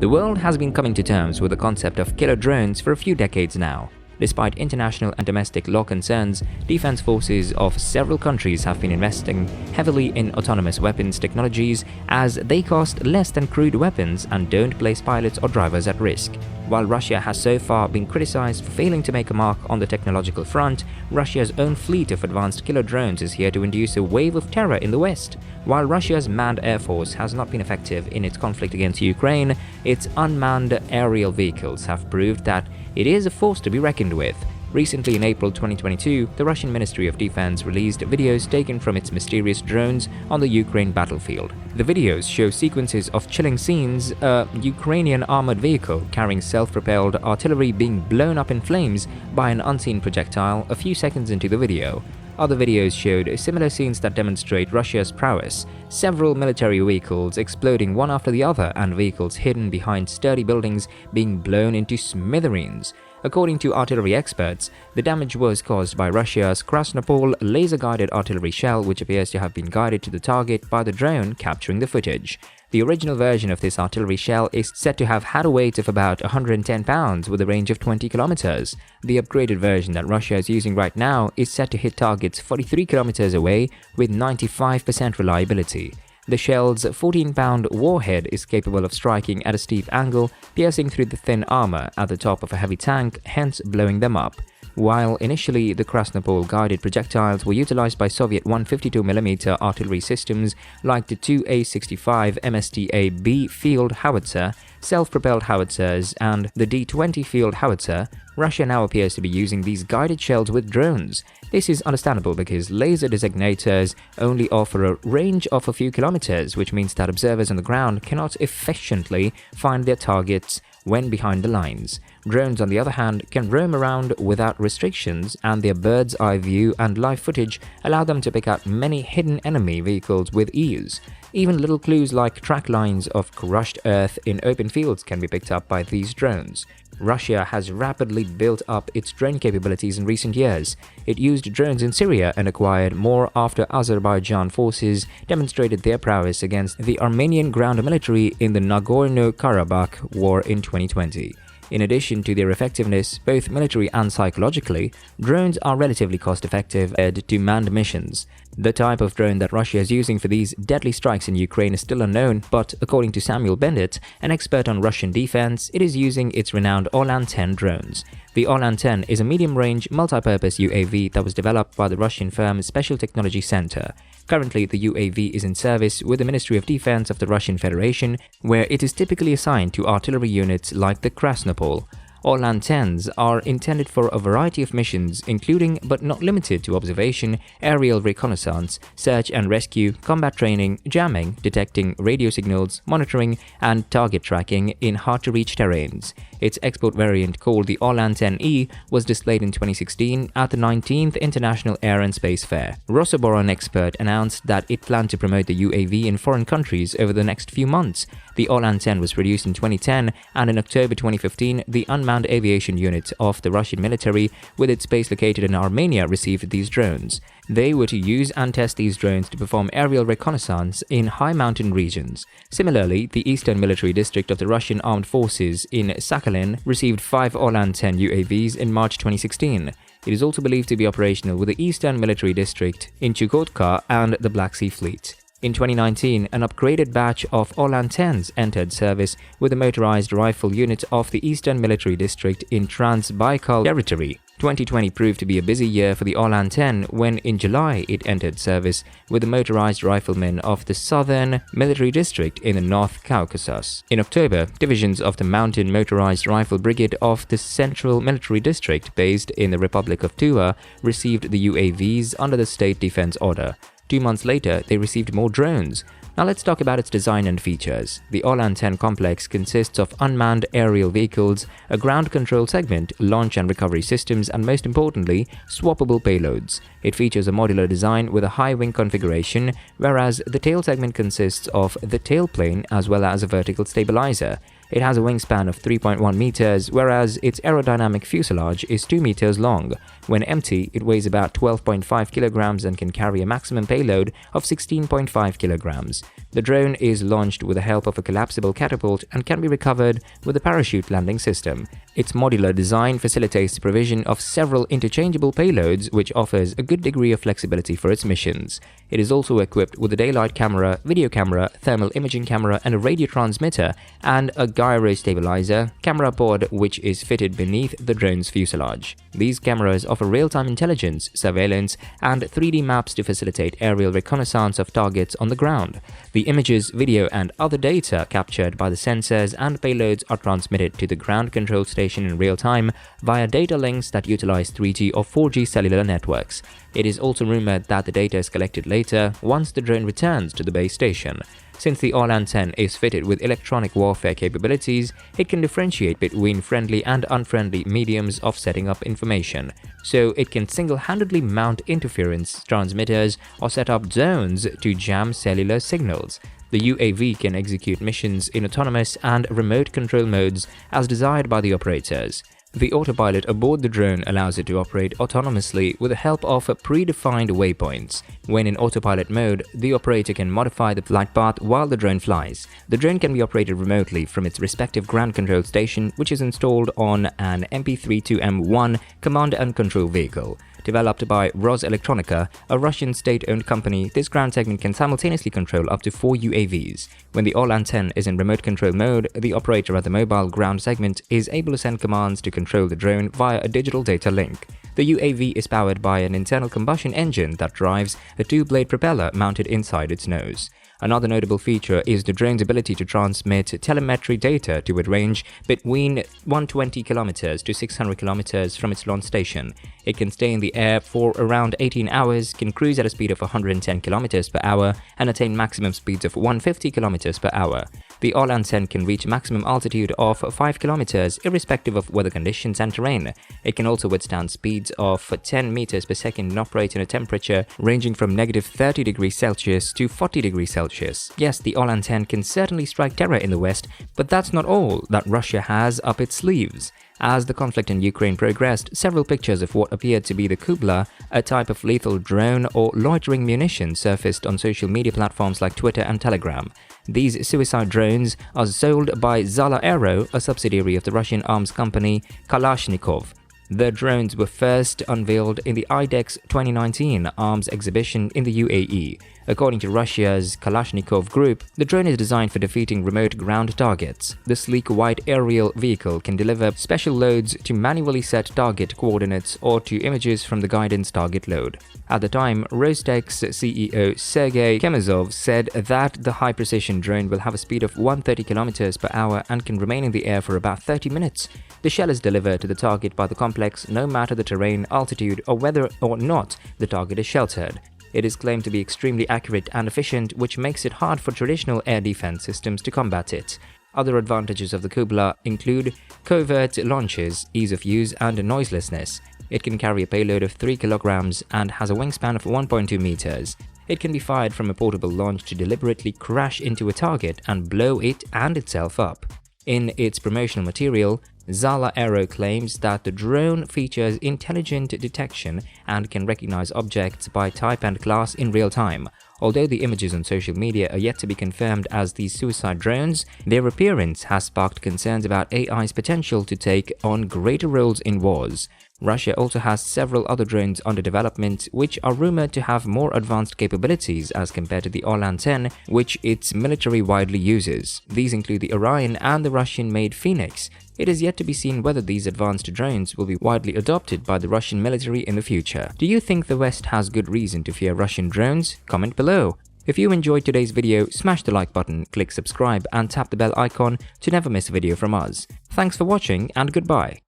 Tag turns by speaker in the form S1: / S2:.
S1: The world has been coming to terms with the concept of killer drones for a few decades now. Despite international and domestic law concerns, defense forces of several countries have been investing heavily in autonomous weapons technologies as they cost less than crude weapons and don't place pilots or drivers at risk. While Russia has so far been criticized for failing to make a mark on the technological front, Russia's own fleet of advanced killer drones is here to induce a wave of terror in the West. While Russia's manned air force has not been effective in its conflict against Ukraine, its unmanned aerial vehicles have proved that it is a force to be reckoned with. Recently, in April 2022, the Russian Ministry of Defense released videos taken from its mysterious drones on the Ukraine battlefield. The videos show sequences of chilling scenes, a Ukrainian armored vehicle carrying self-propelled artillery being blown up in flames by an unseen projectile a few seconds into the video. Other videos showed similar scenes that demonstrate Russia's prowess, several military vehicles exploding one after the other and vehicles hidden behind sturdy buildings being blown into smithereens. According to artillery experts, the damage was caused by Russia's Krasnopol laser-guided artillery shell, which appears to have been guided to the target by the drone capturing the footage. The original version of this artillery shell is said to have had a weight of about 110 pounds with a range of 20 kilometers. The upgraded version that Russia is using right now is set to hit targets 43 kilometers away with 95% reliability. The shell's 14-pound warhead is capable of striking at a steep angle, piercing through the thin armor at the top of a heavy tank, hence blowing them up. While initially the Krasnopol guided projectiles were utilized by Soviet 152mm artillery systems like the 2A-65 MSTA-B field howitzer, self-propelled howitzers, and the D-20 field howitzer, Russia now appears to be using these guided shells with drones. This is understandable because laser designators only offer a range of a few kilometers, which means that observers on the ground cannot efficiently find their targets when behind the lines. Drones, on the other hand, can roam around without restrictions, and their bird's eye view and live footage allow them to pick out many hidden enemy vehicles with ease. Even little clues like track lines of crushed earth in open fields can be picked up by these drones. Russia has rapidly built up its drone capabilities in recent years. It used drones in Syria and acquired more after Azerbaijan forces demonstrated their prowess against the Armenian ground military in the Nagorno-Karabakh war in 2020. In addition to their effectiveness, both military and psychologically, drones are relatively cost-effective compared to manned missions. The type of drone that Russia is using for these deadly strikes in Ukraine is still unknown, but according to Samuel Bendit, an expert on Russian defense, it is using its renowned Orlan-10 drones. The Orlan-10 is a medium-range, multi-purpose UAV that was developed by the Russian firm Special Technology Center. Currently, the UAV is in service with the Ministry of Defense of the Russian Federation, where it is typically assigned to artillery units like the Krasnopol. Orlan-10s are intended for a variety of missions, including but not limited to observation, aerial reconnaissance, search and rescue, combat training, jamming, detecting radio signals, monitoring, and target tracking in hard-to-reach terrains. Its export variant, called the Orlan-10E, was displayed in 2016 at the 19th International Air and Space Fair. Rosoboron expert announced that it planned to promote the UAV in foreign countries over the next few months. The Orlan-10 was produced in 2010, and in October 2015, the Unmanned Aviation Unit of the Russian military, with its base located in Armenia, received these drones. They were to use and test these drones to perform aerial reconnaissance in high mountain regions. Similarly, the Eastern Military District of the Russian Armed Forces in Sakhalin received 5 Orlan-10 UAVs in March 2016. It is also believed to be operational with the Eastern Military District in Chukotka and the Black Sea Fleet. In 2019, an upgraded batch of Orlan-10s entered service with the motorized rifle unit of the Eastern Military District in Trans-Baikal territory. 2020 proved to be a busy year for the Orlan-10 when in July it entered service with the motorized riflemen of the Southern Military District in the North Caucasus. In October, divisions of the Mountain Motorized Rifle Brigade of the Central Military District based in the Republic of Tuva received the UAVs under the State Defense Order. 2 months later, they received more drones. Now let's talk about its design and features. The Orlan-10 complex consists of unmanned aerial vehicles, a ground control segment, launch and recovery systems, and most importantly, swappable payloads. It features a modular design with a high wing configuration, whereas the tail segment consists of the tailplane as well as a vertical stabilizer. It has a wingspan of 3.1 meters, whereas its aerodynamic fuselage is 2 meters long. When empty, it weighs about 12.5 kilograms and can carry a maximum payload of 16.5 kilograms. The drone is launched with the help of a collapsible catapult and can be recovered with a parachute landing system. Its modular design facilitates the provision of several interchangeable payloads, which offers a good degree of flexibility for its missions. It is also equipped with a daylight camera, video camera, thermal imaging camera, and a radio transmitter, and a gyro stabilizer camera pod which is fitted beneath the drone's fuselage. These cameras offer real-time intelligence, surveillance, and 3D maps to facilitate aerial reconnaissance of targets on the ground. The images, video, and other data captured by the sensors and payloads are transmitted to the ground control station in real time via data links that utilize 3G or 4G cellular networks. It is also rumored that the data is collected later once the drone returns to the base station. Since the All-10 is fitted with electronic warfare capabilities, it can differentiate between friendly and unfriendly mediums of setting up information, so it can single-handedly mount interference transmitters or set up zones to jam cellular signals. The UAV can execute missions in autonomous and remote control modes as desired by the operators. The autopilot aboard the drone allows it to operate autonomously with the help of predefined waypoints. When in autopilot mode, the operator can modify the flight path while the drone flies. The drone can be operated remotely from its respective ground control station, which is installed on an MP32M1 command and control vehicle. Developed by Roselectronica, a Russian state-owned company, this ground segment can simultaneously control up to 4 UAVs. When the All-10 is in remote control mode, the operator at the mobile ground segment is able to send commands to control the drone via a digital data link. The UAV is powered by an internal combustion engine that drives a two-blade propeller mounted inside its nose. Another notable feature is the drone's ability to transmit telemetry data to a range between 120 km to 600 km from its launch station. It can stay in the air for around 18 hours, can cruise at a speed of 110 km per hour, and attain maximum speeds of 150 km per hour. The All-10 can reach maximum altitude of 5 km irrespective of weather conditions and terrain. It can also withstand speeds of 10 meters per second and operate in a temperature ranging from -30 degrees Celsius to 40 degrees Celsius. Yes, the All-10 can certainly strike terror in the West, but that's not all that Russia has up its sleeves. As the conflict in Ukraine progressed, several pictures of what appeared to be the Kubla, a type of lethal drone or loitering munition, surfaced on social media platforms like Twitter and Telegram. These suicide drones are sold by Zala Aero, a subsidiary of the Russian arms company Kalashnikov. The drones were first unveiled in the IDEX 2019 arms exhibition in the UAE. According to Russia's Kalashnikov group, the drone is designed for defeating remote ground targets. The sleek white aerial vehicle can deliver special loads to manually set target coordinates or to images from the guidance target load. At the time, Rostec's CEO Sergei Kemezov said that the high-precision drone will have a speed of 130 km per hour and can remain in the air for about 30 minutes. The shell is delivered to the target by the complex no matter the terrain, altitude, or whether or not the target is sheltered. It is claimed to be extremely accurate and efficient, which makes it hard for traditional air defense systems to combat it. Other advantages of the Kubla include covert launches, ease of use, and noiselessness. It can carry a payload of 3 kilograms and has a wingspan of 1.2 meters. It can be fired from a portable launch to deliberately crash into a target and blow it and itself up. In its promotional material, Zala Aero claims that the drone features intelligent detection and can recognize objects by type and class in real time. Although the images on social media are yet to be confirmed as these suicide drones, their appearance has sparked concerns about AI's potential to take on greater roles in wars. Russia also has several other drones under development which are rumored to have more advanced capabilities as compared to the All-10, which its military widely uses. These include the Orion and the Russian-made Phoenix. It is yet to be seen whether these advanced drones will be widely adopted by the Russian military in the future. Do you think the West has good reason to fear Russian drones? Comment below. If you enjoyed today's video, smash the like button, click subscribe, and tap the bell icon to never miss a video from us. Thanks for watching and goodbye.